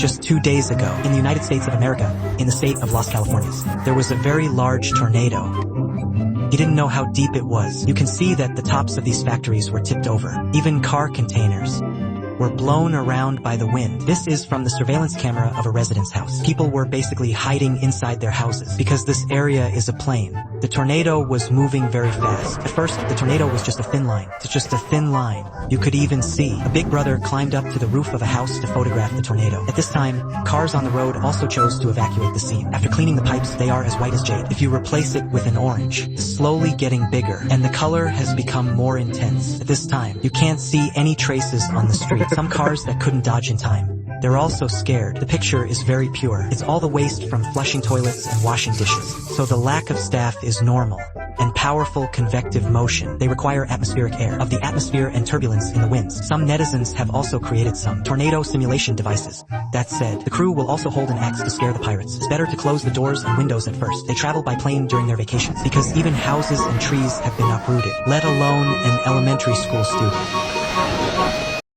Just 2 days ago, in the United States of America, in the state of Los Californias, there was a very large tornado. He didn't know how deep it was. You can see that the tops of these factories were tipped over. Even car containers were blown around by the wind. This is from the surveillance camera of a residence house. People were basically hiding inside their houses because this area is a plain. The tornado was moving very fast. At first, the tornado was just a thin line. It's just a thin line. You could even see a big brother climbed up to the roof of a house to photograph the tornado. At this time, cars on the road also chose to evacuate the scene. After cleaning the pipes, they are as white as jade. If you replace it with an orange, it's slowly getting bigger, and the color has become more intense. At this time, you can't see any traces on the street. Some cars that couldn't dodge in time. They're also scared. The picture is very pure. It's all the waste from flushing toilets and washing dishes. So the lack of staff is normal. And powerful convective motion. They require atmospheric air of the atmosphere and turbulence in the winds. Some netizens have also created some tornado simulation devices. That said, the crew will also hold an axe to scare the pirates. It's better to close the doors and windows at first. They travel by plane during their vacations because even houses and trees have been uprooted, let alone an elementary school student.